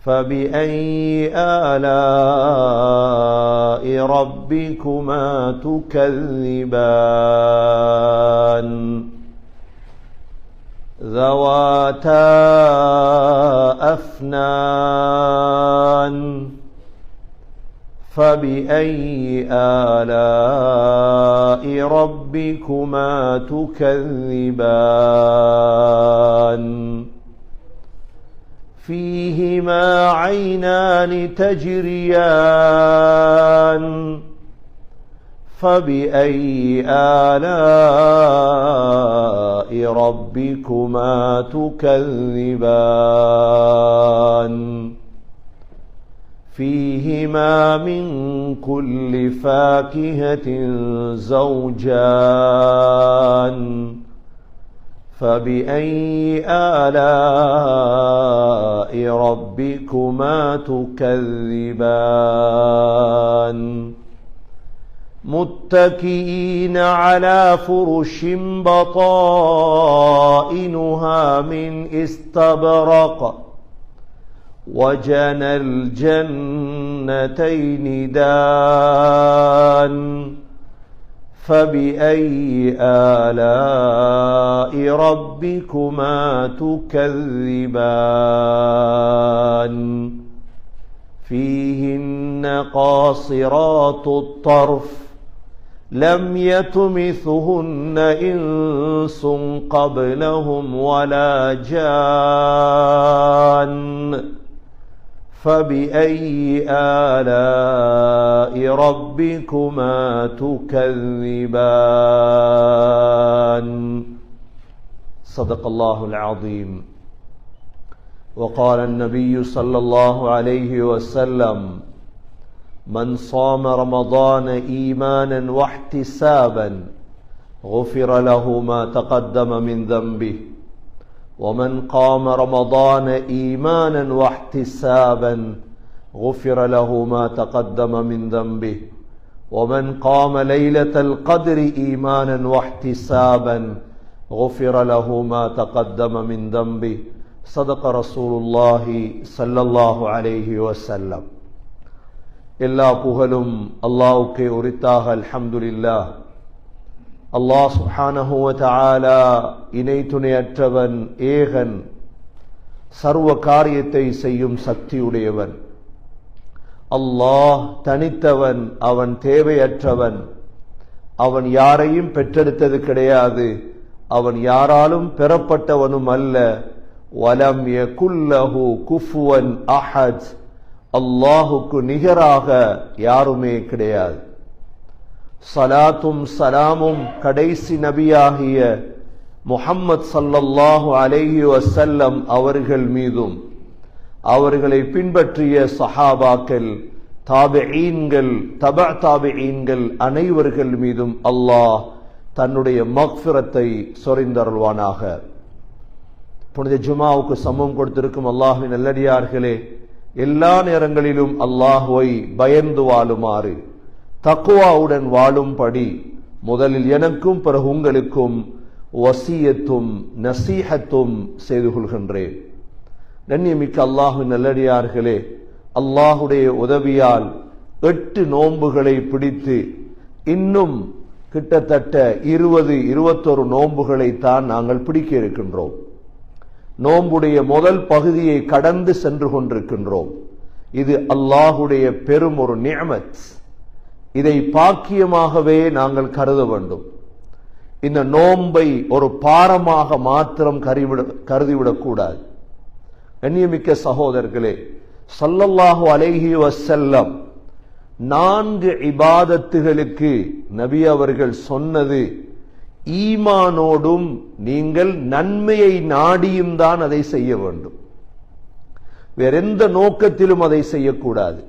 فبأي آلاء ربكما تكذبان ذواتا أفنان فبأي آلاء ربكما تكذبان فيهما عينان تجريان فبأي آلاء ربكما تكذبان فيهما من كل فاكهة زوجان فبأي آلاء ربكما تكذبان متكئين على فرش بطائنها من استبرق وجنى الجنتين دان فبأي آلاء ربكما تكذبان فيهن قاصرات الطرف لم يطمثهن إنس قبلهم ولا جان فبأي آلاء ربكما تكذبان صدق الله العظيم. وقال النبي صلى الله عليه وسلم من صام رمضان إيمانا واحتسابا غفر له ما تقدم من ذنبه ومن قام رمضان إيمانا واحتسابا غفر له ما تقدم من ذنبه ومن قام ليلة القدر إيمانا واحتسابا غفر له ما تقدم من ذنبه صدق رسول الله صلى الله عليه وسلم. எல்லா புகழும் அல்லாஹ்வுக்கே உரித்தாக. அல்ஹம்துலில்லாஹ். அல்லாஹ் சுப்ஹானஹு வ தஆலா இணை துணையற்றவன், ஏகன், சர்வ காரியத்தை செய்யும் சக்தியுடையவன். அல்லாஹ் தனித்தவன், அவன் தேவையற்றவன், அவன் யாரையும் பெற்றெடுத்தது கிடையாது, அவன் யாராலும் பெறப்பட்டவனும் அல்ல. வலம் யகுல்லஹு குஃபுவன் அஹத், அல்லாஹுக்கு நிகராக யாருமே கிடையாது. சலாத்தும் சலாமும் கடைசி நபியாகிய முஹம்மது ஸல்லல்லாஹு அலைஹி வஸல்லம் அவர்கள் மீதும் அவர்களை பின்பற்றிய சஹாபாக்கள், தாபிஈன்கள், தபஅ தாபிஈன்கள் அனைவர்கள் மீதும் அல்லாஹ் தன்னுடைய மக்ஃபிரத்தை சொரிந்தருள்வானாக. புனித ஜுமாவுக்கு சமம் கொடுத்திருக்கும் அல்லாஹ்வின் நல்லடியார்களே, எல்லா நேரங்களிலும் அல்லாஹ்வை பயந்து வாழுமாறு, தக்வாவுடன் வாழும்படி முதலில் எனக்கும் பிறகு உங்களுக்கும் வசியத்தும் நசீஹத்தும் செய்து கொள்கின்றேன். கண்ணியமிக்க அல்லாஹ்வின் நல்லடியார்களே, அல்லாஹுடைய உதவியால் 8 நோன்புகளை பிடித்து இன்னும் கிட்டத்தட்ட 20-21 நோன்புகளை தான் நாங்கள் பிடிக்க இருக்கின்றோம். நோன்புடைய முதல் பகுதியை கடந்து சென்று கொண்டிருக்கின்றோம். இது அல்லாஹுடைய பெரும் ஒரு நிஅமத். இதை பாக்கியமாகவே நாங்கள் கருத வேண்டும். இந்த நோன்பை ஒரு பாரமாக மாத்திரம் கருதிவிடக் கூடாது. கண்ணியமிக்க சகோதரர்களே, ஸல்லல்லாஹு அலைஹி வஸல்லம் 4 இபாதத்துகளுக்கு நபி அவர்கள் சொன்னது, ஈமானோடும் நீங்கள் நன்மையை நாடியும் தான் அதை செய்ய வேண்டும், வேறெந்த நோக்கத்திலும் அதை செய்யக்கூடாது.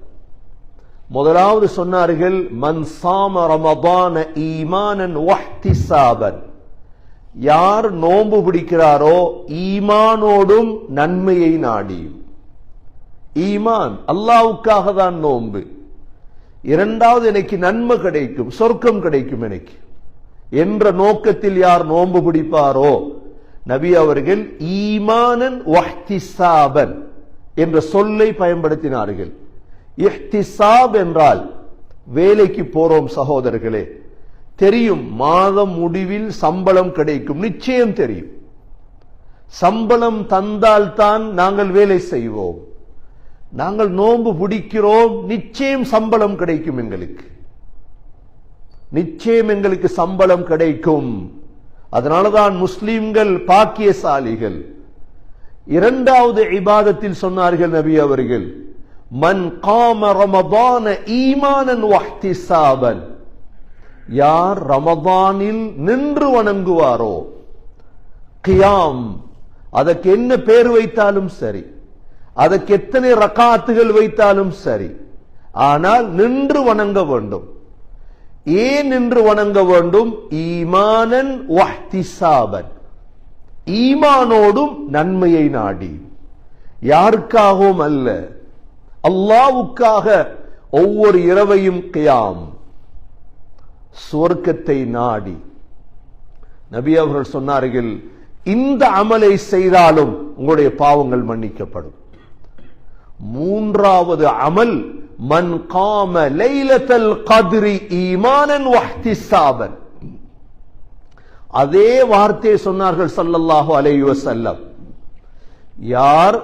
முதலாவது சொன்னார்கள், மன் சாம ரமதான ஈமானன் வஹ்திசாபன், யார் நோன்பு பிடிக்கிறாரோ ஈமானோடும் நன்மையை நாடியும். ஈமான் அல்லாஹ்வுக்காக தான் நோன்பு. இரண்டாவது, எனக்கு நன்மை கிடைக்கும், சொர்க்கம் கிடைக்கும் எனக்கு என்ற நோக்கத்தில் யார் நோன்பு பிடிப்பாரோ, நபி அவர்கள் ஈமானன் வஹ்திசாபன், என்ற சொல்லை பயன்படுத்தினார்கள். இஹ்திசாப் என்றால் வேலைக்கு போறோம் சகோதரர்களே, தெரியும் மாதம் முடிவில் சம்பளம் கிடைக்கும், நிச்சயம் தெரியும். சம்பளம் தந்தால்தான் நாங்கள் வேலை செய்வோம். நாங்கள் நோன்பு பிடிக்கிறோம், நிச்சயம் சம்பளம் கிடைக்கும், எங்களுக்கு நிச்சயம் எங்களுக்கு சம்பளம் கிடைக்கும். அதனாலதான் முஸ்லிம்கள் பாக்கியசாலிகள். இரண்டாவது இபாதத்தில் சொன்னார்கள் நபி அவர்கள், மன் காம ரமதான ஈமானன் வஹ்திசாபன், யார் ரமதானில் நின்று வணங்குவாரோ, கியாம், அதற்கு என்ன பேர் வைத்தாலும் சரி, அதற்கு எத்தனை ரகாத்துகள் வைத்தாலும் சரி, ஆனால் நின்று வணங்க வேண்டும். ஏன் நின்று வணங்க வேண்டும்? ஈமானன் வஹ்திசாபன், ஈமானோடும் நன்மையை நாடி, யாருக்காகவும் அல்ல, அல்லாஹ்வுக்காக ஒவ்வொரு இரவையும் கியாம், சுவர்க்கத்தை நாடி. நபி அவர்கள் சொன்னார்கள், இந்த அமலை செய்தாலும் உங்களுடைய பாவங்கள் மன்னிக்கப்படும். மூன்றாவது அமல், மன் காம லைலத்துல் கத்ரி ஈமானன் வஹ்திசாபன், அதே வார்த்தையை சொன்னார்கள் ஸல்லல்லாஹு அலைஹி வஸல்லம், யார்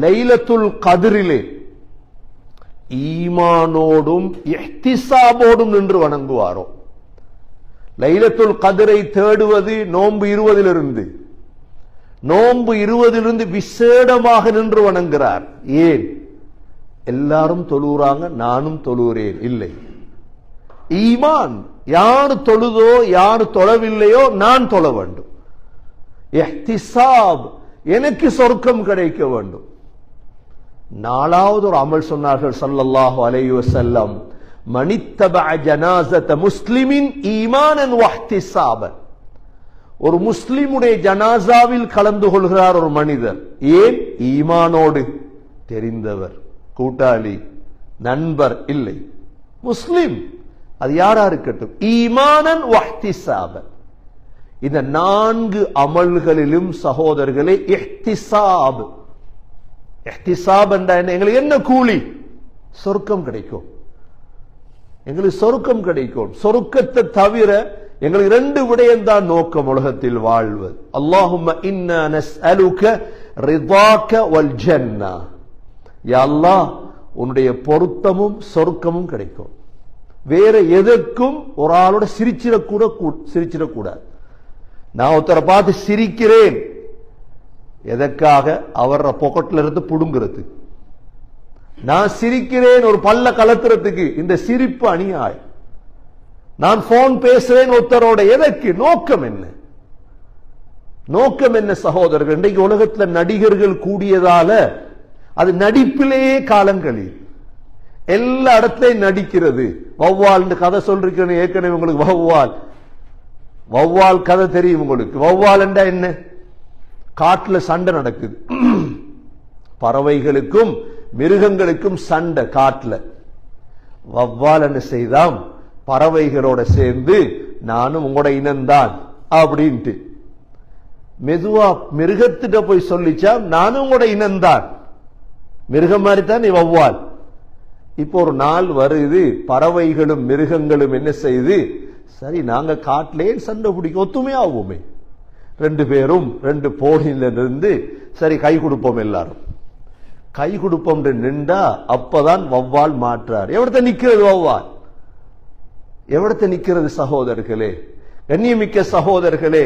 லைலத்துல் கத்ரிலே ஈமானோடும் இஹ்திசாபோடும் நின்று வணங்குவாரோ. லைலத்துல் கத்ரை தேடுவது நோன்பு 20 நோன்பு 20 விசேடமாக நின்று வணங்குகிறார். ஏன்? எல்லாரும் தொழுறாங்க, நானும் தொழுகிறேன் இல்லை. ஈமான், யார் தொழுதோ யார் தொழவில்லையோ நான் தொழ வேண்டும். இஹ்திசாப், எனக்கு சொர்க்கம் கிடைக்க வேண்டும். நாலாவது ஒரு அமல் சொன்னார்கள் ஸல்லல்லாஹு அலைஹி வஸல்லம், மனித்தபஅ ஜனாஸத முஸ்லிமின் ஈமானன் வஹ்திசாபன், ஒரு முஸ்லிமுடைய ஜனாசாவில் கலந்து கொள்கிறார் ஒரு மனிதர். ஏன்? ஈமானோடு. தெரிந்தவர், கூட்டாளி, நண்பர் இல்லை, முஸ்லிம், அது யாரா இருக்கட்டும், ஈமானன் வஹ்திசாபன். இந்த 4 அமல்களிலும் சகோதரர்களே இஹ்திசாப். இஹ்திசாப் என்றால் என்ன? எங்களுக்கு என்ன கூலி? சொர்க்கம் கிடைக்கும், எங்களுக்கு சொர்க்கம் கிடைக்கும். சொர்க்கத்தை தவிர எங்களுக்கு 2 விடயம் தான் நோக்கம் உலகத்தில் வாழ்வது. அல்லாஹும்ம இன்னா நஸ்அலுக ரிதாக வல் ஜன்னா, யா அல்லாஹ் உன்னுடைய பொருத்தமும் சொர்க்கமும் கிடைக்கும். வேற எதற்கும் ஒரு ஆளோட சிரிச்சிடக்கூடாது. நான் ஒருத்தரை பார்த்து சிரிக்கிறேன், எதற்காக? அவர பாக்கெட்ல இருந்து புடுங்கிறது. நான் சிரிக்கிறேன் ஒரு பல்ல கலத்துறதுக்கு, இந்த சிரிப்பு அநியாயம். நான் போன் பேசுறேன் ஒருத்தரோட, எதற்கு? நோக்கம் என்ன? நோக்கம் என்ன சகோதரர்கள்? இன்றைக்கு உலகத்தில் நடிகர்கள் கூடியதால அது நடிப்பிலேயே காலங்களி, எல்லா இடத்துலையும் நடிக்கிறது. வௌவால் கதை சொல்றேன் ஏற்கனவே உங்களுக்கு. வௌவால் கதை தெரியும் உங்களுக்கு. வௌவால் என்றா என்ன? காட்டுல சண்டை நடக்குது, பறவைகளுக்கும் மிருகங்களுக்கும் சண்டை காட்டுல. வௌவால் என்ன செய்தாம்? பறவைகளோட சேர்ந்து நானும் உங்களோட இனம்தான் அப்படின்ட்டு மெதுவா மிருகத்திட்ட போய் சொல்லிச்சா, நானும் உங்களோட இனம்தான், மிருகம் மாதிரி தான் நீ வௌவால். இப்போ ஒரு நாள் வருது, பறவைகளும் மிருகங்களும் என்ன செய்து, சரி நாங்க காட்டிலே சண்டை பிடிக்க ஒத்துமையாவோமே, 2 பேரும் 2 போனில இருந்து சரி கை கொடுப்போம், எல்லாரும் கை கொடுப்போம் நின்றா, அப்பதான் வௌவால் மாற்றார். எவ்வளத்த நிக்கிறது வௌவால்? எவ்வளத்த நிக்கிறது சகோதரர்களே, கண்ணியமிக்க சகோதரர்களே,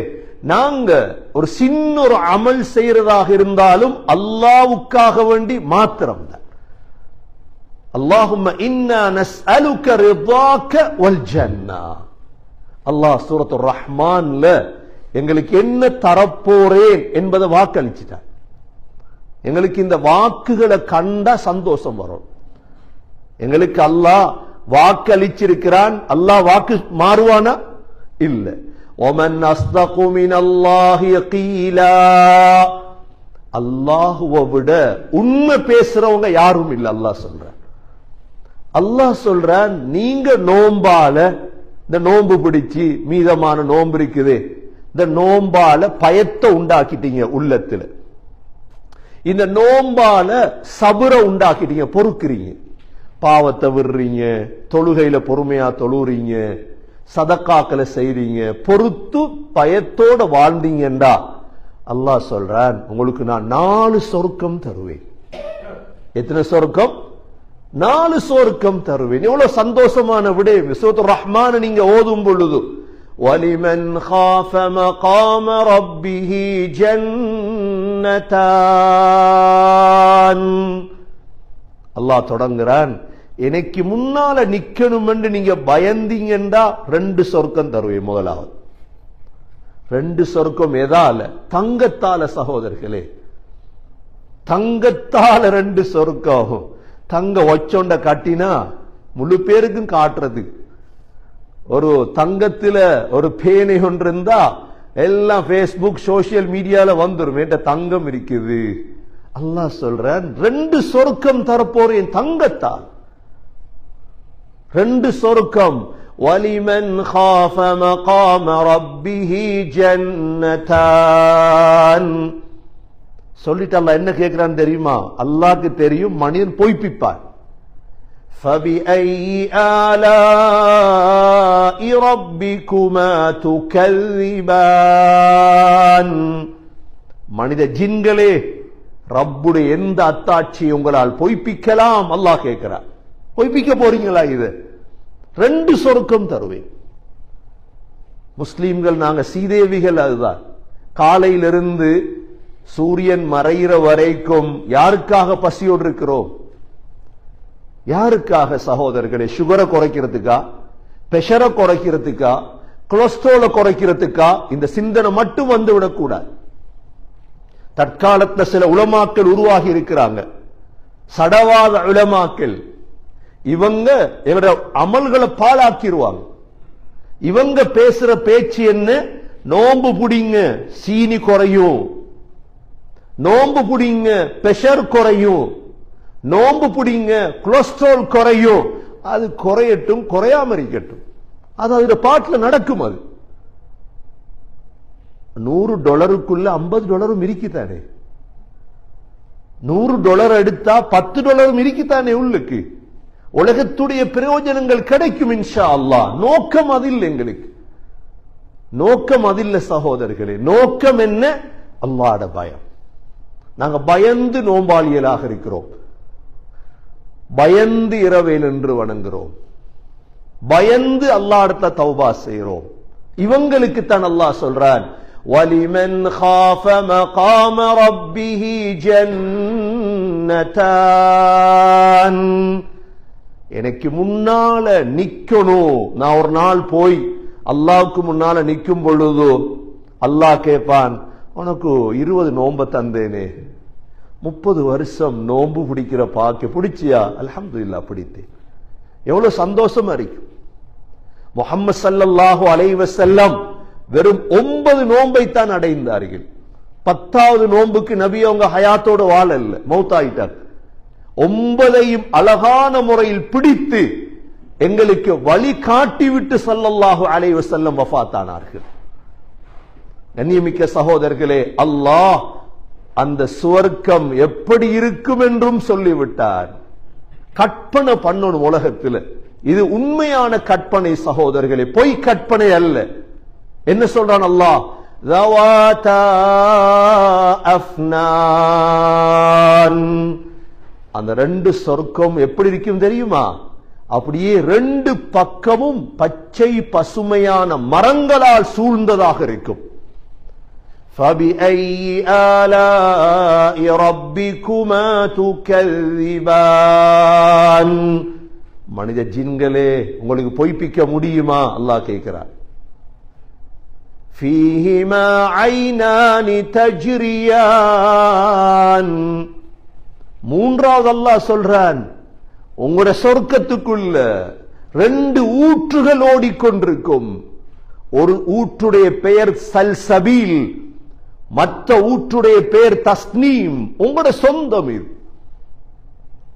நாங்க ஒரு சின்ன ஒரு அமல் செய்யறதாக இருந்தாலும் அல்லாஹ்வுக்காக வேண்டி மாத்திரம் தான். அல்லாஹும்ம இன்னா நஸ்அலுக ரிதாக வல் ஜன்னா. அல்லாஹ் சூரத்துர் ரஹ்மான்ல எங்களுக்கு என்ன தரப்போறேன் என்பதை வாக்களிச்சிட்டார். எங்களுக்கு இந்த வாக்குகளை கண்டா சந்தோஷம் வரும். எங்களுக்கு அல்லாஹ் வாக்களிச்சிருக்கிறான். அல்லாஹ் வாக்கு மாறுவானா? இல்ல. ஒமன் அஸ்தகு மினல்லாஹி கீலா, அல்லாஹ்வை விட உண்மை பேசுறவங்க யாரும் இல்ல. அல்லாஹ் சொல்றான். அல்லாஹ் சொல்றான், நீங்க நோம்பால, இந்த நோன்பு பிடிச்சு மீதமான நோன்பு இருக்குது, இந்த நோம்பால பயத்தை உண்டாக்கிட்டீங்க உள்ளத்துல. இந்த நோம்பால சபுர உண்டாக்கிட்டீங்க, பொறுக்கிறீங்க, பாவத்தை விடுறீங்க, தொழுகையில பொறுமையா தொழுறீங்க, சதக்காக்களை செய்றீங்க, பொறுத்து பயத்தோட வாழ்ந்தீங்கண்டா அல்லாஹ் சொல்றான், உங்களுக்கு நான் 4 சொர்க்கம் தருவேன். எத்தனை சொர்க்கம்? 4 சொர்க்கம் தருவேன். எவ்வளவு சந்தோஷமான விடயம். சூரத்துர் ரஹ்மான் நீங்க ஓதும் பொழுது வலிமன் காஃப மகாம ரப்பிஹி ஜன்னதான், அல்லாஹ் தொடங்குறான், எனக்கு முன்னால நிக்கணும் என்று நீங்க பயந்தீங்கண்டா 2 சொர்க்கம் தருவேன். முதலாவது 2 சொர்க்கம் எதால? தங்கத்தால. சகோதரர்களே, தங்கத்தால 2 சொர்க்கம். தங்க ஒச்சொண்ட கட்டினா முழு பேருக்கும் காட்டுறது. ஒரு தங்கத்துல ஒரு பேனை ஒன்று இருந்தா எல்லாம் பேஸ்புக் சோசியல் மீடியால வந்துரும், என்ற தங்கம் இருக்குது. அல்லாஹ் சொல்றான், 2 சொர்க்கம் தரப்போறேன் தங்கத்தால். 2 சொர்க்கம். வலிமன் காஃப மகாம ரப்பிஹி ஜன்னதான். சொல்லிட்டு அல்லாஹ் என்ன கேட்கிறான் தெரியுமா? அல்லாஹ்க்கு தெரியும் மனிதன் பொய்ப்பிப்பான். فَبِأَيِّ آلَاءِ رَبِّكُمَا تُكَذِّبَانِ. மனித ஜின்களே, ரப்புடைய எந்த அத்தாட்சி உங்களால் பொய்ப்பிக்கலாம்? அல்லாஹ் கேட்கிறார். பொய்ப்பிக்க போறீங்களா? இது 2 சொர்க்கம் தருவேன். முஸ்லீம்கள் நாங்க சீதேவிகள். அதுதான் காலையிலிருந்து சூரியன் மறைகிற வரைக்கும் யாருக்காக பசியோடு இருக்கிறோம்? யாருக்காக சகோதரர்களே? சுகரை குறைக்கிறதுக்கா? பிரஷரை குறைக்கிறதுக்கா? கொலஸ்ட்ரால குறைக்கிறதுக்கா? இந்த சிந்தனை மட்டும் வந்து விடக்கூடாது. தற்காலத்தில் சில உலமாக்கள் உருவாகி இருக்கிறாங்க, சடவாத உலமாக்கள். இவங்க இவர அமல்களை பாழாக்கிடுவாங்க. இவங்க பேசுற பேச்சு என்ன? நோம்பு புடிங்க, சீனி குறையும். நோம்பு புடிங்க, பிரஷர் குறையும். நோம்பு புடிங்க, கொலஸ்ட்ரால் குறையும். அது குறையட்டும், குறையாம இருக்கட்டும், அது அதுல பாட்டுல நடக்கும். அது $100 $50 இருக்குதானே? $100 எடுத்தா $10 இருக்குதானே உள்ளுக்கு? உலகத்துடைய பிரயோஜனங்கள் கிடைக்கும் இன்ஷா அல்லாஹ். நோக்கம் அதில்லை எங்களுக்கு. நோக்கம் அதில்லை சகோதரர்களே. நோக்கம் என்ன? அல்லாஹ்வுடைய பயம். நாங்க பயந்து நோம்பாளியலாக இருக்கிறோம், பயந்து இரவேல் என்று வணங்குறோம், பயந்து அல்லாஹ்விடத்துல தௌபா செய்றோம். இவங்களுக்கு தான் அல்லாஹ் சொல்றான், வலிமன் காஃப மகாம ரப்பிஹி ஜன்னதான். எனக்கு முன்னால நிக்கணும். நான் ஒரு நாள் போய் அல்லாஹ்வுக்கு முன்னால நிக்கும் பொழுது அல்லாஹ் கேட்பான், உனக்கு 20 நோன்பு தந்தேனே, 30 வருஷம் நோன்பு பிடிக்கிற பாக்கி பிடிச்சியா? அல்ஹம்துலில்லாஹ் பிடித்தேன். எவ்வளவு சந்தோஷமா இருக்கும். முஹம்மது ஸல்லல்லாஹு அலைஹி வஸல்லம் வெறும் 9 நோன்பை தான் அடைந்தார்கள். 10வது நோன்புக்கு நபி அவங்க ஹயாத்தோட வாழல, மௌத்தாயிட்டார். 9ஐயும் அழகான முறையில் பிடித்து எங்களுக்கு வழி காட்டிவிட்டு ஸல்லல்லாஹு அலைஹி வஸல்லம் வஃபாத்தானார்கள். கண்ணியமிக்க சகோதரர்களே, அல்லாஹ் அந்த சுவர்க்கம் எப்படி இருக்கும் என்றும் சொல்லிவிட்டார். கற்பனை பண்ணணும் உலகத்தில். இது உண்மையான கற்பனை சகோதரர்களே, பொய் கற்பனை அல்ல. என்ன சொல்றான் அல்லாஹ்? ذَوَاتَا أَفْنَانٍ. அந்த 2 சொர்க்கம் எப்படி இருக்கும் தெரியுமா? அப்படியே 2 பக்கமும் பச்சை பசுமையான மரங்களால் சூழ்ந்ததாக இருக்கும். فَبِأَيِّ آلَاءِ رَبِّكُمَا تُكَذِّبَانِ. மனித ஜின்களே, உங்களுக்கு பொய்ப்பிக்க முடியுமா? அல்லாஹ் கேட்கிறார். فِيهِمَا عَيْنَانِ تَجْرِيَانِ. மூன்றாவது அல்லாஹ் சொல்றான், உங்களுடைய சொர்க்கத்துக்குள்ள 2 ஊற்றுகள் ஓடிக்கொண்டிருக்கும். ஒரு ஊற்றுடைய பெயர் சல்சபீல், மற்ற ஊற்றுடைய பெயர் தஸ்னீம். உங்களுடைய சொந்தம் இது.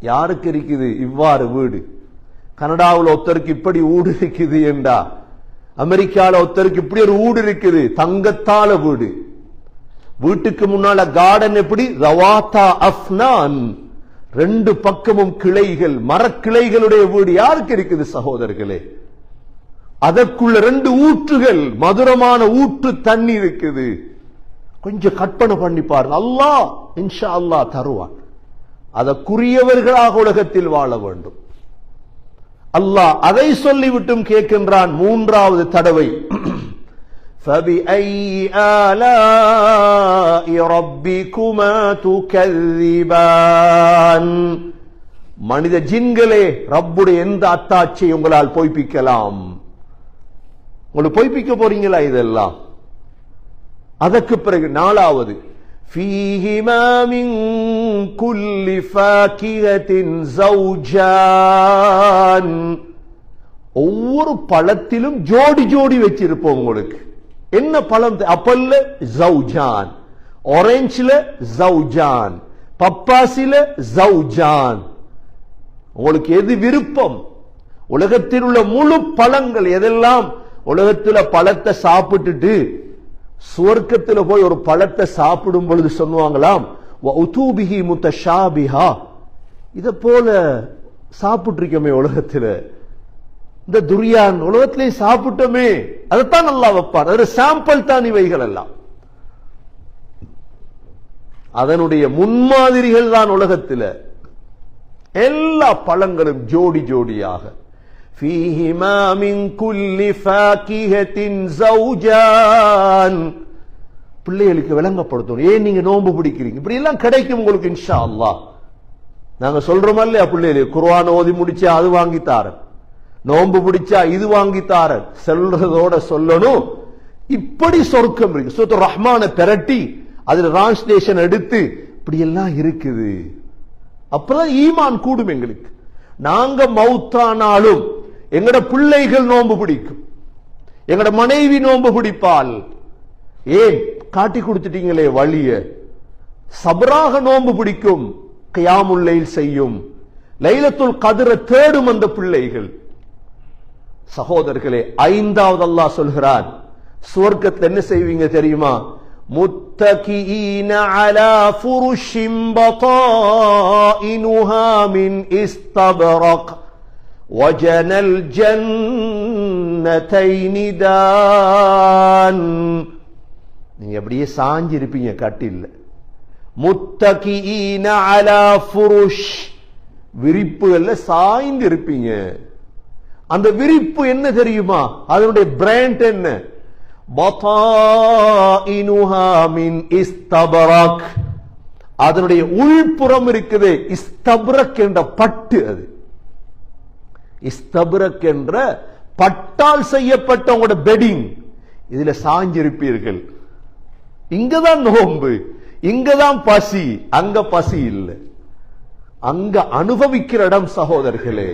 யாருக்கு இருக்குது இவ்வாறு வீடு? கனடாவில் ஒருத்தருக்கு இப்படி ஊடு இருக்குது என்றா, அமெரிக்காவில் ஒருத்தருக்கு இப்படி ஒரு ஊடு இருக்குது, தங்கத்தால வீடு. வீட்டுக்கு முன்னால கார்டன் எப்படி? ரவாத்தா அஃப்னான், ரெண்டு பக்கமும் கிளைகள், மரக்கிளைகளுடைய வீடு யாருக்கு இருக்குது சகோதரர்களே? அதற்குள்ள ரெண்டு ஊற்றுகள், மதுரமான ஊற்று தண்ணி இருக்குது. கொஞ்சம் கற்பனை பண்ணி பாருங்க. அல்லாஹ் இன்ஷா அல்லாஹ் தருவான். அதற்குரியவர்களாக உலகத்தில் வாழ வேண்டும். அல்லாஹ் அதை சொல்லிவிட்டும் கேட்கின்றான் மூன்றாவது தடவை, فَبِأَيِّ آلَاءِ رَبِّكُمَا تُكَذِّبَانِ. மனித ஜின்களே, ரப்புடைய எந்த அத்தாட்சியை உங்களால் பொய்ப்பிக்கலாம்? உங்களுக்கு பொய்ப்பிக்க போறீங்களா இதெல்லாம்? அதற்கு பிறகு நாலாவது, فِيهِمَا مِن كُلِّ فَاكِهَةٍ زَوْجَانِ. ஒவ்வொரு பழத்திலும் ஜோடி ஜோடி வச்சிருப்போம். உங்களுக்கு என்ன பழம்? அப்பல்ல ஜௌஜான், ஆரஞ்சுல ஜௌஜான், பப்பாசில ஜௌஜான். உங்களுக்கு எது விருப்பம்? உலகத்தில் உள்ள முழு பழங்கள் எதெல்லாம்? உலகத்தில் பழத்தை சாப்பிட்டுட்டு சுவர்க்கத்தில் போய் ஒரு பழத்தை சாப்பிடும் பொழுது சொல்லுவாங்களாம், வஉதூபிஹி முத்தஷாபிஹா. இத போல சாப்பிட்டிருக்கோமே உலகத்தில், இந்த துரியான் உலகத்திலே சாப்பிட்டோமே, அதைத்தான் அல்லாஹ் வைப்பார். அது சாம்பிள் தான் இவைகள் எல்லாம். அதனுடைய முன்மாதிரிகள் தான் உலகத்தில். எல்லா பழங்களும் ஜோடி ஜோடியாக. فِيهِمَا مِن كُلِّ فَاكِهَةٍ زَوْجَانِ. பிள்ளைகளுக்கு விளங்கப்படுத்தணும். ஏன் நீங்க நோன்பு பிடிக்கிறீங்க? இப்படி எல்லாம் கிடைக்கும் உங்களுக்கு இன்ஷா அல்லாஹ். நாங்க சொல்றோம் இல்லையா, பிள்ளைகளுக்கு குர்ஆன் ஓதி முடிச்சா அது வாங்கித்தார, நோன்பு பிடிச்சா இது வாங்கித்தார, சொல்றதோட சொல்லணும் இப்படி சொர்க்கம் இருக்கு. சூரத்துர் ரஹ்மானை பெரட்டி அதுல டிரான்ஸ்லேஷன் எடுத்து இப்படி எல்லாம் இருக்குது. அப்பதான் ஈமான் கூடும் எங்களுக்கு. நாங்க மௌத்தானாலும் எங்கட பிள்ளைகள் நோன்பு பிடிக்கும், எங்கட மனைவி நோன்பு பிடிப்பால். ஏன் காட்டி கொடுத்துட்டீங்களே வழிய. சபராக நோன்பு பிடிக்கும், கியாமுல் லைல் செய்யும், லைலத்துல் கத்ரை தேடும் அந்த பிள்ளைகள். சகோதரர்களே, ஐந்தாவது அல்லாஹ் சொல்கிறான், சுவர்க்கத்தில் என்ன செய்வீங்க தெரியுமா? முத்தகீன அலா ஃபுருஷின் பதாயினுஹா மின் இஸ்தபரக் வஜனல் ஜன்னதைனி தான். நீங்க அப்படியே சாஞ்சி இருப்பீங்க கட்டில்ல. முத்தகீன அலா ஃபுருஷ், விரிப்புகள்ல சாய்ந்து இருப்பீங்க. அந்த விரிப்பு என்ன தெரியுமா? அதனுடைய பிராண்ட் என்ன? பதாயினுஹா மின் இஸ்தபரக். அதனுடைய உள்புறம் இருக்குது இஸ்தபரக் என்ற பட்டு. அது இஸ்தபரக் என்ற பட்டால் செய்யப்பட்ட உங்களோட பெட்டிங். இதுல சாஞ்சிருப்பீர்கள். இங்கதான் நோன்பு, இங்கதான் பசி, அங்க பசி இல்லை. அங்க அனுபவிக்கிற இடம் சகோதரர்களே.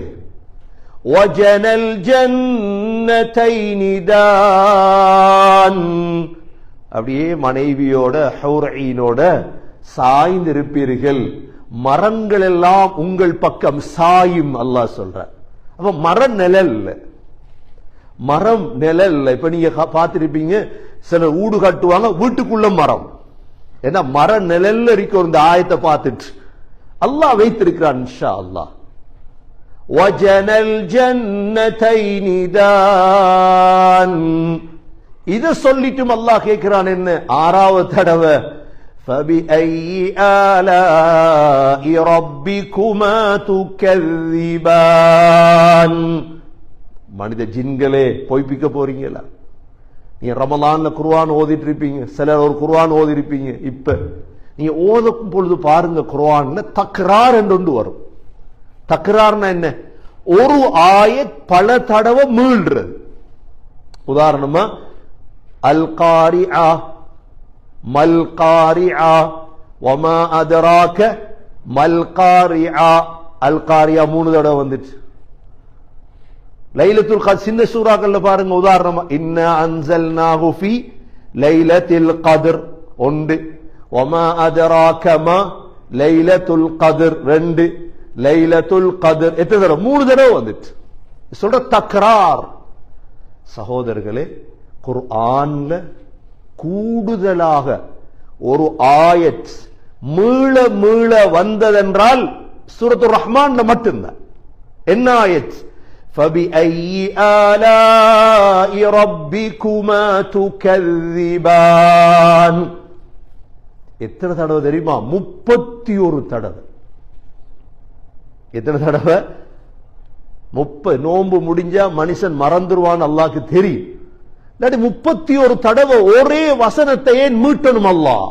வஜனல் ஜன்னதைனி தான். அப்படியே மனைவியோட ஹூரைனோட சாய்ந்திருப்பீர்கள். மரங்கள் எல்லாம் உங்கள் பக்கம் சாயும் அல்லாஹ் சொல்ற. அப்ப மரம் நிழல், மரம் நிழல். இப்ப நீங்க பார்த்திருப்பீங்க, சில வீடு கட்டுவாங்க வீட்டுக்குள்ள மரம். ஏன்னா மர நிழல்ல இருக்க இந்த ஆயத்தை பார்த்துட்டு அல்லாஹ் வைத்திருக்கிறான் இன்ஷா அல்லாஹ். வஜனல் ஜன்னதைனி தான். இத சொல்லிட்டும் அல்லாஹ் கேட்கிறான் என்ன? ஆறாவது தடவை, فَبِأَيِّ آلَاءِ رَبِّكُمَا تُكَذِّبَانِ. மனித ஜின்களே, பொய்ப்பிக்க போறீங்களா? நீங்க ரமலான்ல குர்ஆன் ஓதிட்டு இருப்பீங்க, சிலர் ஒரு குர்ஆன் ஓதி இருப்பீங்க. இப்ப நீங்க ஓதும் பொழுது பாருங்க, குர்ஆன்ல தக்ரார் என்று வரும். தக்ரார்னா என்ன? ஒரு ஆயத் பல தடவை மீள்றது. உதாரணமா, அல் காரிஆ, மல் காரிஆ, வமா அதராக மல் காரிஆ. அல் காரிஆ 3 தடவை வந்துச்சு. லைலத்துல் கத்ர் சின்ன சூறாக்கள்ல பாருங்க, உதாரணமா இன்னா அன்ஸல்நாஹு ஃபீ லைலத்துல் கத்ர் 1, வமா அதராக மா லைலத்துல் கத்ர் 2, லைலத்துல் கத்ர் எத்தனை தடவை? 3 தடவை வந்துச்சு. சொல்ற தக்ரார். சகோதரர்களே, குர்ஆன்ல கூடுதலாக ஒரு ஆயத் மீள மீள வந்ததென்றால் சூரத்துர் ரஹ்மான்ல மட்டும்தான். என்ன ஆயத்? فَبِأَيِّ آلَاءِ رَبِّكُمَا تُكَذِّبَانِ. எத்தனை தடவை தெரியுமா? 31 தடவை. எத்தனை தடவை? 30. நோன்பு முடிஞ்சா மனுஷன் மறந்துருவான், அல்லாஹ்க்கு தெரியும். 31 தடவை ஒரே வசனத்தை ஏன் மீட்டணும் அல்லாஹ்?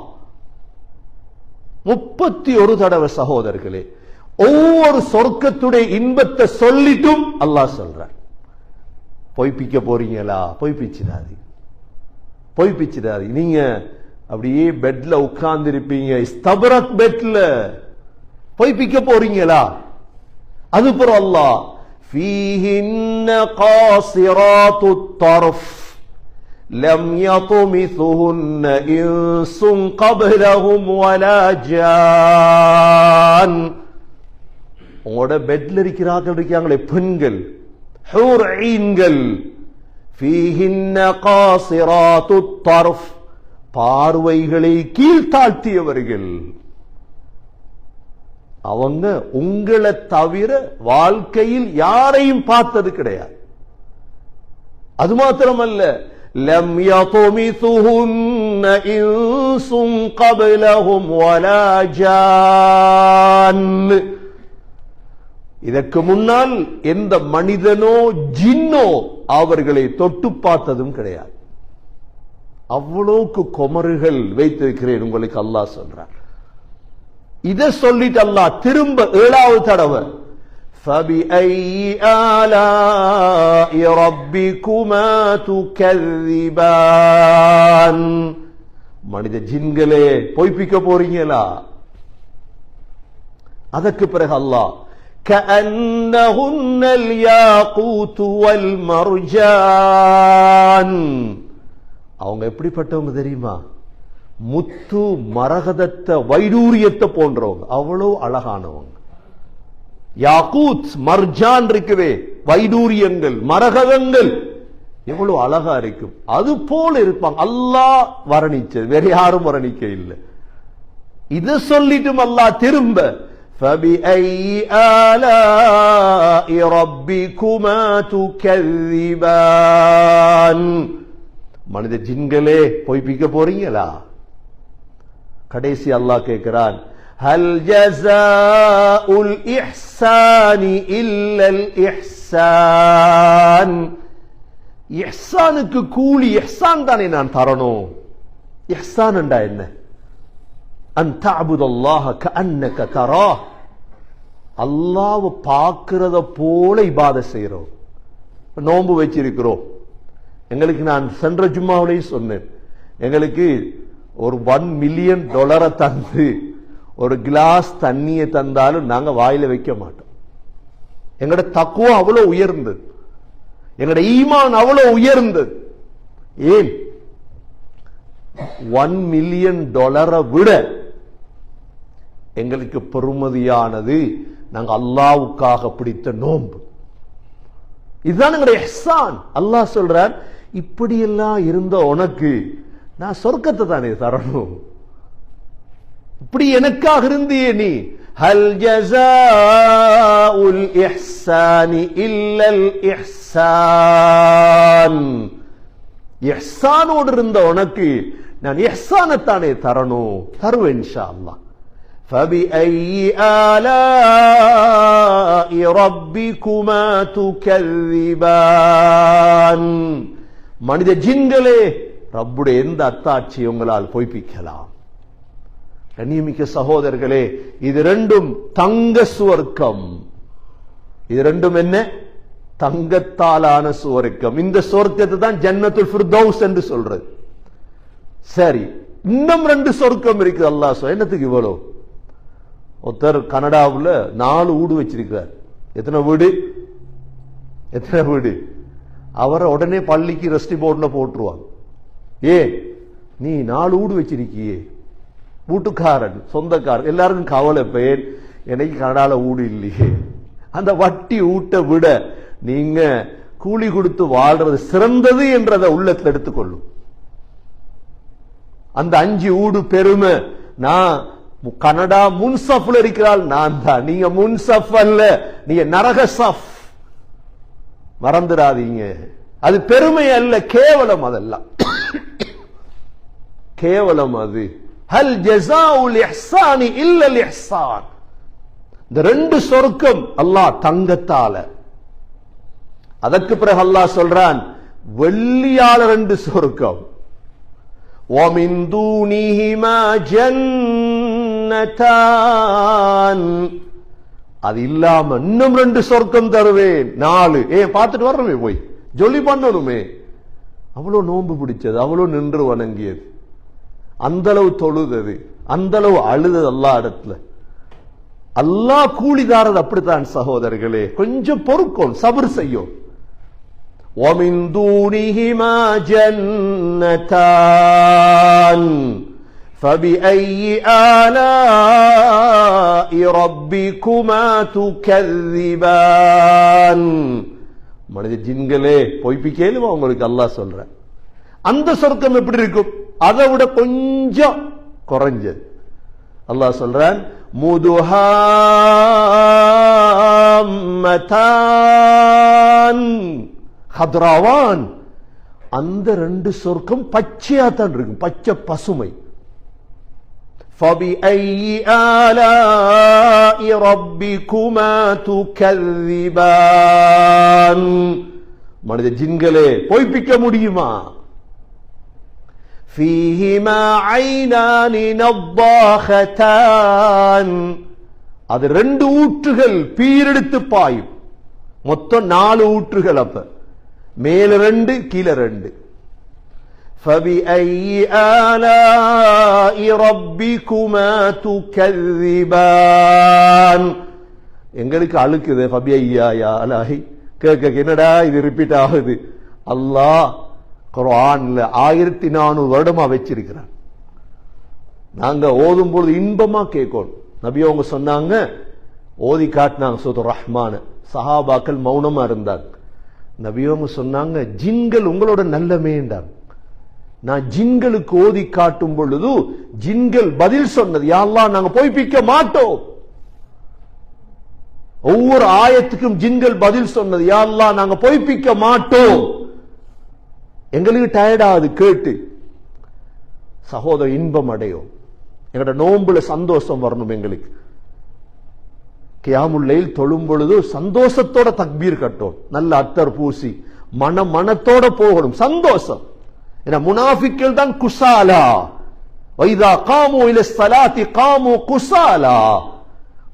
31 தடவை சகோதரர்களே. ஒவ்வொரு சொர்க்கத்துடைய இன்பத்தை சொல்லிட்டும் அல்லாஹ் சொல்றார், பொய்ப்பிக்க போறீங்களா? பொய்ப்பிச்சிடாதீங்க. நீங்க அப்படியே பெட்ல உட்கார்ந்து இருப்பீங்க, இஸ்தபரத் பெட்ல, பொய்ப்பிக்க போறீங்களா? அதுபோல அல்லாஹ் فيهن قاصرات الطرف لم يطمثهن إنس قبلهم ولا جان. உங்களோட பெட்ல இருக்காங்களே பெண்கள், ஹூர் ஈன்கள், فيهن قاصرات الطرف, பார்வைகளை கீழ்த்தாழ்த்தியவர்கள். அவங்க உங்களை தவிர வாழ்க்கையில் யாரையும் பார்த்தது கிடையாது. அது மாத்திரமல்ல, لم يطمثهن إنس قبلهم ولا جان. இதற்கு முன்னால் எந்த மனிதனோ ஜின்னோ அவர்களை தொட்டு பார்த்ததும் கிடையாது. அவ்வளவுக்கு குமருகள் வைத்திருக்கிறேன் உங்களுக்கு அல்லாஹ் சொல்றார். இதை சொல்லிட்டு அல்லாஹ் திரும்ப 7வது தடவை فَبِأَيِّ آلَاءِ رَبِّكُمَا تُكَذِّبَانِ. மனித ஜின்களே, பொய்ப்பிக்க போறீங்களா? அதற்கு பிறகு அல்லாஹ் كَأَنَّهُنَّ الْيَاقُوتُ وَالْمَرْجَانُ. அவங்க எப்படிப்பட்டவங்க தெரியுமா? முத்து மரகதத்தை வைடூரியத்தை போன்றவங்க, அவ்வளவு அழகானவங்க. யாக்கூத் மர்ஜான் இருக்குவே, வைடூரியங்கள், மரகதங்கள் எவ்வளவு அழகா இருக்கும், அது போல இருப்பாங்க. அல்லாஹ் வர்ணிச்சது, வேற யாரும் வர்ணிக்க இல்லை. இதை சொல்லிட்டும் அல்லாஹ் திரும்ப فَبِأَيِّ آلَاءِ رَبِّكُمَا تُكَذِّبَانِ. மனித ஜின்களே, பொய்ப்பிக்க போறீங்களா? கடைசி அல்லாஹ் கேட்கிறான், هَلْ جَزَاءُ الْإِحْسَانِ إِلَّا الْإِحْسَانُ. இஹ்சானுக்கு கூலி இஹ்சான் தானே நான் தரணும். இஹ்சான் என்றா என்ன? அன் தஅபுதல்லாஹ கஅன்னக தராஹ். அல்லாஹ்வை பார்க்கிறத போல இபாதத் செய்றோம். நோன்பு வச்சிருக்கிறோம். எங்களுக்கு நான் சென்ற ஜும்மாவிலேயே சொன்னேன், எங்களுக்கு ஒரு $1 மில்லியன் தந்து ஒரு கிளாஸ் தண்ணியை தந்தாலும் நாங்க வாயில வைக்க மாட்டோம். எங்கட தக்குவா அவ்வளவு உயர்ந்தது, எங்கட ஈமான் அவ்வளவு உயர்ந்தது. ஏன்? $1 மில்லியன் விட எங்களுக்கு பெருமதியானது நாங்க அல்லாஹ்வுக்காக பிடித்த நோன்பு. இதுதான் எங்களுடைய இஹ்சான். அல்லாஹ் சொல்றார், இப்படியெல்லாம் இருந்த உனக்கு நான் சொர்க்கத்தை தானே தரணும். இப்படி எனக்காக இருந்தியே நீ. ஹல் ஜஸாஉல் இஹ்சானி இல்லல் இஹ்சான். இஹ்சானோடு இருந்த உனக்கு நான் இஹ்சானத்தானே தரணும், தருவேன் இன்ஷா அல்லாஹ். فَبِأَيِّ آلَاءِ رَبِّكُمَا تُكَذِّبَانِ. மனித ஜின்களே, ரப்புடைய எந்த அத்தாட்சியை உங்களால் பொய்ப்பிக்கலாம்? கண்ணியமிக்க சகோதரர்களே, இது ரெண்டும் தங்க சுவர்க்கம். இது ரெண்டும் என்ன? தங்கத்தாலான சுவர்க்கம். இந்த சுவர்க்கத்தை தான் ஜன்னத்துல் ஃபிர்தௌஸ் என்று சொல்றது. சரி, இன்னும் 2 சொர்க்கம் இருக்கு. அல்லாஹ் சொல்ல, என்னத்துக்கு இவ்வளோ? ஒருத்தர் கனடாவில் 4 வீடு வச்சிருக்கிறார். எத்தனை வீடு? அவரை உடனே பள்ளிக்கு ரெஸ்டி போர்ட்ல போட்டுருவாங்க. ஏன்? நீ 4 வீடு வச்சிருக்கியே. வீட்டுக்காரன், சொந்தக்காரன் எல்லாருக்கும் கவலை, பேர் எனக்கு கனடால வீடு இல்லையே. அந்த வட்டி ஊட்ட விட நீங்க கூலி கொடுத்து வாழ்றது சிறந்தது என்றதை உள்ளத்தில் எடுத்துக்கொள்ளும். அந்த 5 ஊடு பெருமை. நான் கனடா முன்சஃப்ல இருக்கிறாள், நான் தான். நீங்க முன்சஃப் அல்ல, நீங்க நரக சஃப். மறந்துடாதீங்க. அது பெருமை அல்ல, கேவலம். அதெல்லாம் கேவலம். அது ஹல் ஜஸாஉல் இஹ்சானி இல்லல் இஹ்சான். இந்த 2 சொர்க்கம் அல்லாஹ் தங்கத்தால. அதற்கு பிறகு அல்லாஹ் சொல்றான் வெள்ளியால 2 சொர்க்கம். وَمِن دُونِهِمَا جَنَّتَانِ. அது இல்லாம இன்னும் 2 சொர்க்கம் தருவேன். 4. பார்த்துட்டு வரணுமே, போய் ஜொலி பண்ணணுமே. அவ்வளவு நோன்பு பிடிச்சது, அவ்வளவு நின்று வணங்கியது, அந்த அளவு தொழுதது, அந்த அளவு அழுதது அல்லாஹ் இடத்துல. அல்லாஹ் கூலிதாரது அப்படித்தான் சகோதரர்களே. கொஞ்சம் பொறுக்கும், சபர் செய்யும். وَمِن دُونِهِمَا جَنَّتَانِ فَبِأَيِّ آلَاءِ رَبِّكُمَا تُكَذِّبَانِ. மனித ஜின்களே பொய்ப்பிக்கேலுமா உங்களுக்கு அல்லாஹ் சொல்ற. அந்த சொர்க்கம் எப்படி இருக்கும்? அதை விட கொஞ்சம் குறைஞ்சது. அல்லாஹ் சொல்றான் முதுஹாம்மதான் ஹத்ராவான். அந்த 2 சொர்க்கம் பச்சையா தான் இருக்கும், பச்சை பசுமை. فَبِأَيِّ آلَاءِ رَبِّكُمَا تُكَذِّبَانِ. மனித ஜின்களே பொய்ப்பிக்க முடியுமா? فِيهِمَا عَيْنَانِ نَضَّاخَتَانِ. அது 2 ஊற்றுகள் பீரெடுத்து பாயும். மொத்தம் 4 ஊற்றுகள். அப்ப மேல 2 கீழே 2. فَبِأَيِّ آلَاءِ رَبِّكُمَا تُكَذِّبَانِ. எங்களுக்கு அழுக்குது فَبِأَيِّ آلَاءِ கேட்க என்னடா இது ரிப்பீட் ஆகுது. அல்லாஹ் குர்ஆன்ல 1400 வருடமா வச்சிருக்கிறான். நாங்க ஓதும் பொழுது இன்பமா கேட்கணும். நபி அவங்க சொன்னாங்க, ஓதி காட்டினாங்க சூரத்துர் ரஹ்மான. சஹாபாக்கள் மௌனமா இருந்தாங்க. நபி அவங்க சொன்னாங்க, ஜின்கள் உங்களோட நல்லமேண்டாங்க. நான் ஜின்களுக்கு ஓதி காட்டும் பொழுது ஜின்கள் பதில் சொன்னது, யா அல்லாஹ் நாங்க பொய்ப்பிக்க மாட்டோம். ஒவ்வொரு ஆயத்துக்கும் ஜின்கள் பதில் சொன்னது, யா அல்லாஹ் நாங்க பொய்ப்பிக்க மாட்டோம். எங்களுக்கு டயர்டாது கேட்டு. சகோதர இன்பம் அடையும். எங்களோட நோன்புல சந்தோஷம் வரணும். எங்களுக்கு கியாமுல் லைல் தொழும் பொழுது சந்தோஷத்தோட தக்பீர் கட்டும், நல்ல அத்தர் பூசி மனத்தோட போகணும், சந்தோஷம். ஏன்னா முனாஃபிக்கள் தான் குசாலா. வைதா காமு இல ஸலாத்தி காமு குசாலா.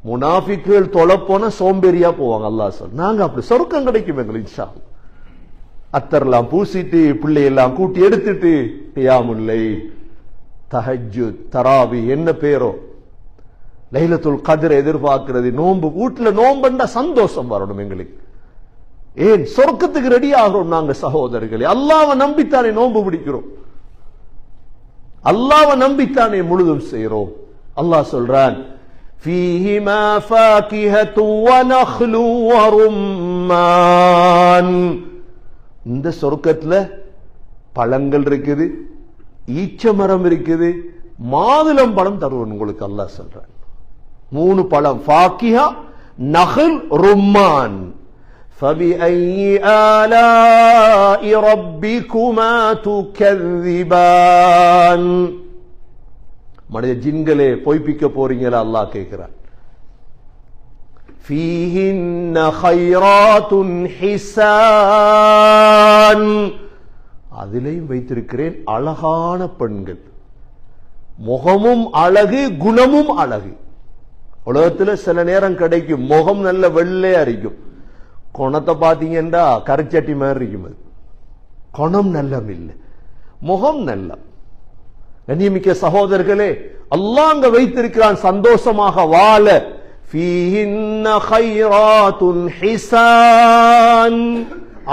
முனாஃபிக்கள் தொழப்போன சோம்பேறியா போவாங்க. அல்லாஹ் சொல், நாங்க அப்படி சொர்க்கம் கிடைக்கும் எங்களுக்கு இன்ஷா அல்லாஹ். அத்தர்லாம் பூசிட்டு பிள்ளையெல்லாம் கூட்டி எடுத்துட்டு கியாமுல் லைல், தஹஜ்ஜுத், தராவி, என்ன பேரோ, லைலத்துல் கத்ர் எதிர்பார்க்கிறது. நோன்பு, வீட்டுல நோம்புண்டா சந்தோஷம் வரணும் எங்களுக்கு. ஏன் சொர்க்கத்துக்கு ரெடி ஆகிறோம் நாங்க சகோதரர்களே. அல்லாஹ்வை நம்பித்தானே நோன்பு பிடிக்கிறோம், அல்லாஹ்வை நம்பித்தானே முழுதும் செய்கிறோம். அல்லாஹ் சொல்றான், ஃபீஹிமா ஃபாகிஹத்து வ நஹ்லு வ ரும்மான். இந்த சொர்க்கத்துல பழங்கள் இருக்குது, ஈச்ச மரம் இருக்குது, மாதுளம் பழம் தருவன் உங்களுக்கு அல்லாஹ் சொல்றான். 3 பழம், ஃபாகிஹா, நஹ்ல், ரும்மான். فَبِأَيِّ آلَاءِ رَبِّكُمَا تُكَذِّبَانِ. மனித ஜின்களே பொய்ப்பிக்க போறீங்களா? அல்லாஹ் கேட்கிறான். فِيهِنَّ خَيْرَاتٌ حِسَانٌ. அதிலேயும் வைத்திருக்கிறேன் அழகான பெண்கள். முகமும் அழகு, குணமும் அழகு. உலகத்துல சில நேரம் கிடைக்கும், முகம் நல்ல வெள்ளையா இருக்கும், குணத்தை பாத்தீங்கன்னா கரிச்சட்டி மாதிரி இருக்கும். அது குணம் நல்லம் இல்லை, முகம் நல்ல. கண்ணியமிக்க சகோதரர்களே, அல்லாஹ் அங்க வைத்திருக்கிறான் சந்தோஷமாக வாழ. ஃபீஹின்ன கைராத்துன் ஹிசான்.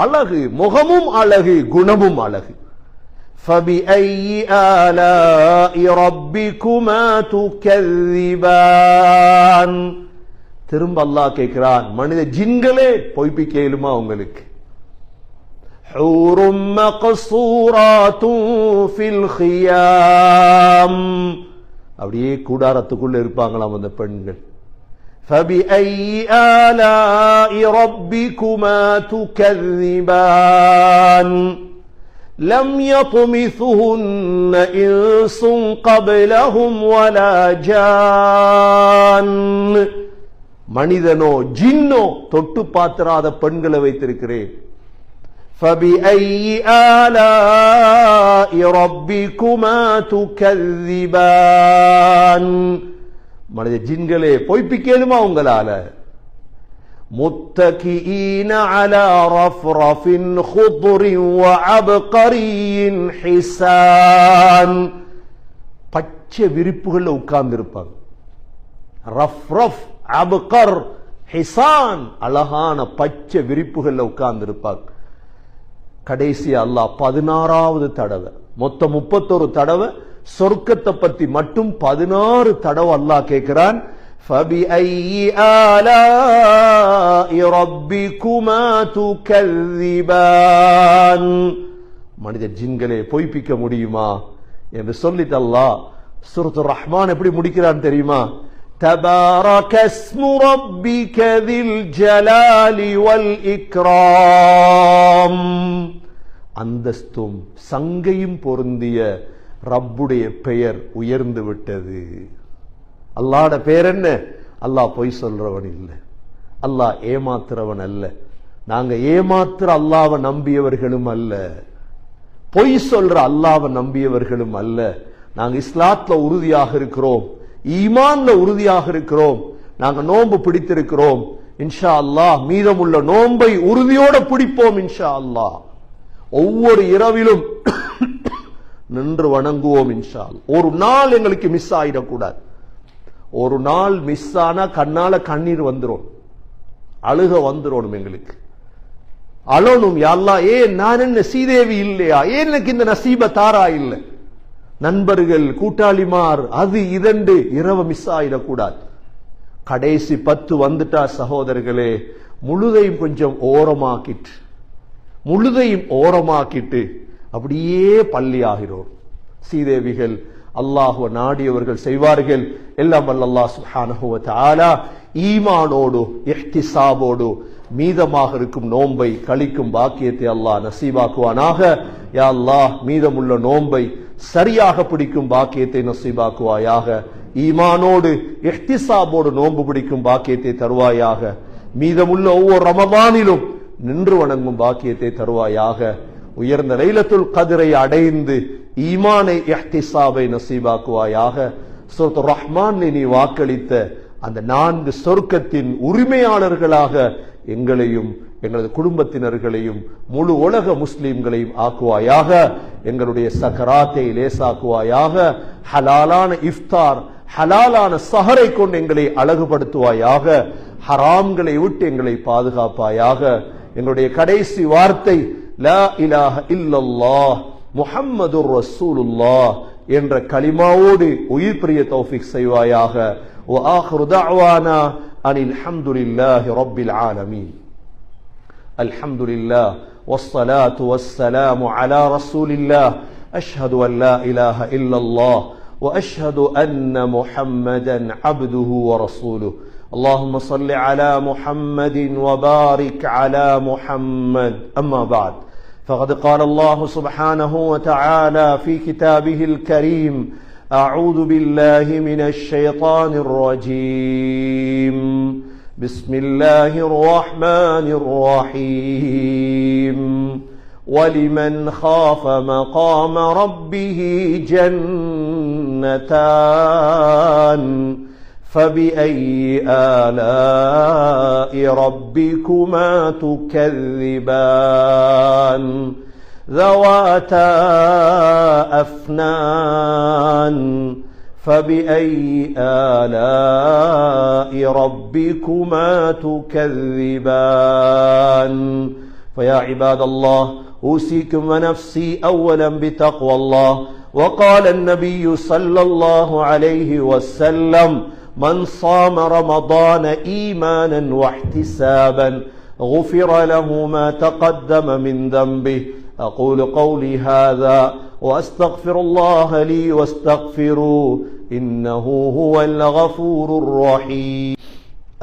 அழகு, முகமும் அழகு, குணமும் அழகு. فَبِأَيِّ آلَاءِ رَبِّكُمَا تُكَذِّبَانِ. திரும்ப அல்லாஹ் கேட்கிறான், மனித ஜின்களே பொய்ப்பிக்க இயலுமா உங்களுக்கு? ஹூரும் மக்சூராத்தும் ஃபில் ஹியாம். அப்படியே கூடாரத்துக்குள்ள இருப்பாங்களாம் அந்த பெண்கள். فبأي آلاء ربكما تكذبان لم يطمثهن إنس قبلهم ولا جان. மனிதனோ ஜின்னோ தொட்டு பாத்திராத பெண்களை வைத்திருக்கிறேன். فبأي آلاء ربكما تكذبان. மனித ஜின்களே பொய்ப்பிக்கலுமா உங்களால? முத்தகிஈன அலா ரஃப்ரஃபின் ஹுதுரின் வ அப்கரியின் ஹிசான். பச்சை விரிப்புகள்ல உட்கார்ந்து இருப்பாங்க. ரஃப்ரஃப், அப்கர், ஹிசான், அழகான பச்சை விரிப்புகள்ல உட்கார்ந்து இருப்பாங்க. கடைசி அல்லாஹ் 16வது தடவை, மொத்தம் 31 தடவை சொர்க்கத்தை பத்தி மட்டும் 16 தடவை அல்லாஹ் கேட்கிறான். فَبِأَيِّ آلَاءِ رَبِّكُمَا تُكَذِّبَانِ. மனித ஜின்களே பொய்ப்பிக்க முடியுமா என்று சொல்லிட்டு அல்லாஹ் சூரத்துர் ரஹ்மான் எப்படி முடிக்கிறான் தெரியுமா? تبارك اسم ربك ذي الجلال والإكرام. அந்தஸ்தும் சங்கையும் பொருந்திய ரப்புடைய பெயர் உயர்ந்து விட்டது. அல்லாஹ்ட பெயர் என்ன? அல்லாஹ் பொய் சொல்றவன் இல்லை, அல்லாஹ் ஏமாத்துறவன் அல்ல. நாங்க ஏமாத்துற அல்லாஹ்வை நம்பியவர்களும் அல்ல, பொய் சொல்ற அல்லாஹ்வை நம்பியவர்களும் அல்ல. நாங்க இஸ்லாத்துல உறுதியாக இருக்கிறோம், ஈமான்ல உறுதியாக இருக்கிறோம். நாங்க நோன்பு பிடித்திருக்கிறோம். இன்ஷா அல்லாஹ் மீதமுள்ள நோன்பை உறுதியோட பிடிப்போம். இன்ஷா அல்லாஹ் ஒவ்வொரு இரவிலும் நின்று வணங்குவோம். இன்ஷா அல்லாஹ் ஒரு நாள் எங்களுக்கு மிஸ் ஆயிடக்கூடாது. ஒரு நாள் மிஸ் ஆனா கண்ணால கண்ணீர் வந்துரும், அழுக வந்துரும். எங்களுக்கு அழணும். யா அல்லாஹ், ஏன் நான் என்ன சீதேவி இல்லையா? ஏன் எனக்கு இந்த நசீப தாரா இல்லை? நண்பர்கள், கூட்டாளிமார், அது இதண்டு இரவு மிஸ் ஆயிடக்கூடாது. கடைசி 10 வந்துட்டா சகோதரர்களே, முழுதையும் கொஞ்சம் ஓரமாக்கிட்டு அப்படியே பள்ளி ஆகிறோம். சீதேவிகள் அல்லாஹ்வை நாடியவர்கள் செய்வார்கள். எல்லாம் அல்லாஹ் சுப்ஹானஹு வ தஆலா ஈமானோடு இஹ்திசாபோடு மீதமாக இருக்கும் நோன்பை கழிக்கும் பாக்கியத்தை அல்லாஹ் நசீபாக்குவானாக. யா அல்லாஹ், மீதமுள்ள நோன்பை சரியாக பிடிக்கும் பாக்கியத்தை நசீபாக்குவாயாக. ஈமானோடு இஹ்திசாபோடு நோன்பு பிடிக்கும் பாக்கியத்தை தருவாயாக. மீதமுள்ள ஒவ்வொரு ரமதானிலும் நின்று வணங்கும் பாக்கியத்தை தருவாயாக. உயர்ந்த லைலத்துல் கத்ரை அடைந்து ஈமானை இஹ்திசாபை நசீபாக்குவாயாக. சூரத்துர் ரஹ்மான் நீ வாக்களித்த அந்த 4 சொர்க்கத்தின் உரிமையாளர்களாக எங்களையும் எங்களது குடும்பத்தினர்களையும் முழு உலக முஸ்லிம்களையும் ஆக்குவாயாக. எங்களுடைய சக்கராத்தை லேசாக்குவாயாக. ஹலாலான இஃப்தார், ஹலாலான சஹரை கொண்டு எங்களை அழகுபடுத்துவாயாக. ஹராம்களை விட்டு எங்களை பாதுகாப்பாயாக. எங்களுடைய கடைசி வார்த்தை லா இலாஹ இல்லல்லாஹ் முஹம்மதுர் ரசூலுல்லாஹ் என்ற கலிமாவோடு உயிர் பிரிய தௌஃபீக் செய்வாயாக. வ ஆகிரு தஅவானா அனில் ஹம்துலில்லாஹி ரப்பில் ஆலமீன். அல்ஹம்துலில்லாஹ் வஸ்ஸலாத்து வஸ்ஸலாமு அலா ரசூலில்லாஹ். அஷ்ஹது அன் லா இலாஹ இல்லல்லாஹ் வ அஷ்ஹது அன்ன முஹம்மதன் அப்துஹு வ ரசூலுஹு. اللهم صل على محمد وبارك على محمد. أما بعد، فقد قال الله سبحانه وتعالى في كتابه الكريم: أعوذ بالله من الشيطان الرجيم. بسم الله الرحمن الرحيم. ولمن خاف مقام ربه جنتان فبأي آلاء ربكما تكذبان ذواتا أفنان فبأي آلاء ربكما تكذبان. فيا عباد الله، أوصيكم ونفسي أولا بتقوى الله. وقال النبي صلى الله عليه وسلم: من صام رمضان إيمانا واحتسابا غفر له ما تقدم من ذنبه. أقول قولي هذا وأستغفر الله لي واستغفروه إنه هو الغفور الرحيم.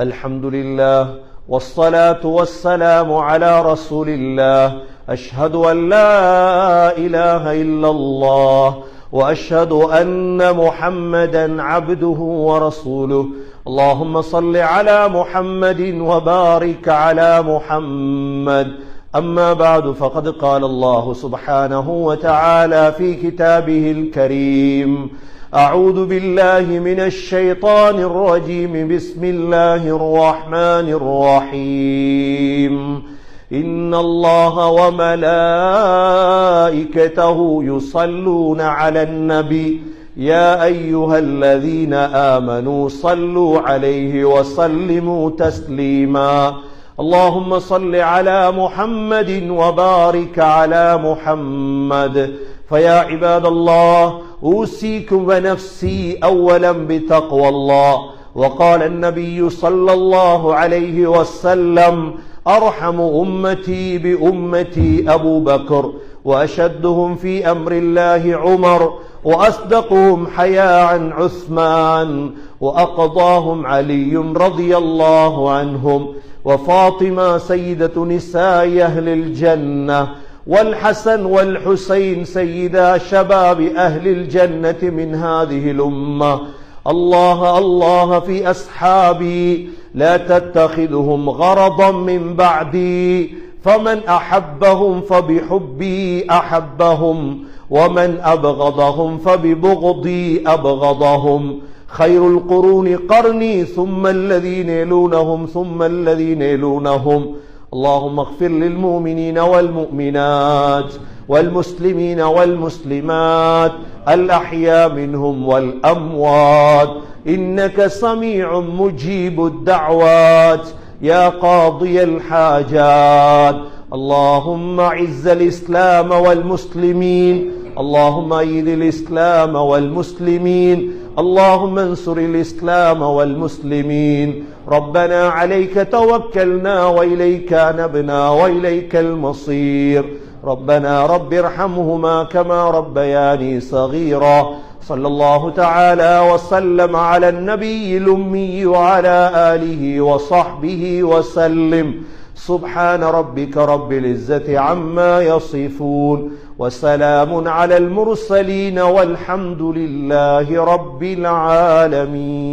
الحمد لله والصلاة والسلام على رسول الله. أشهد أن لا إله إلا الله وأشهد أن محمدا عبده ورسوله. اللهم صل على محمد وبارك على محمد. أما بعد، فقد قال الله سبحانه وتعالى في كتابه الكريم: أعوذ بالله من الشيطان الرجيم. بسم الله الرحمن الرحيم. إن الله وملائكته يصلون على النبي يا أيها الذين آمنوا صلوا عليه وسلموا تسليما. اللهم صل على محمد وبارك على محمد. فيا عباد الله، أوصيكم ونفسي أولا بتقوى الله. وقال النبي صلى الله عليه وسلم: أرحم أمتي بأمتي أبو بكر، وأشدهم في أمر الله عمر، وأصدقهم حياء عثمان، وأقضاهم علي رضي الله عنهم، وفاطمة سيدة نساء أهل الجنة، والحسن والحسين سيدا شباب أهل الجنة من هذه الأمة. الله الله في أصحابي، لا تتخذهم غرضا من بعدي، فمن أحبهم فبحبي أحبهم، ومن أبغضهم فببغضي أبغضهم. خير القرون قرني، ثم الذين يلونهم ثم الذين يلونهم. اللهم اغفر للمؤمنين والمؤمنات والمسلمين والمسلمات الأحياء منهم والأموات، إنك سميع مجيب الدعوات يا قاضي الحاجات. اللهم أعز الإسلام والمسلمين، اللهم أيد الإسلام والمسلمين، اللهم انصر الإسلام والمسلمين. ربنا عليك توكلنا وإليك أنبنا وإليك المصير. ربنا رب ارحمهما كما ربياني صغيرا. صلى الله تعالى وسلم على النبي الأمي وعلى آله وصحبه وسلم. سبحان ربك رب العزة عما يصفون، وسلام على المرسلين، والحمد لله رب العالمين.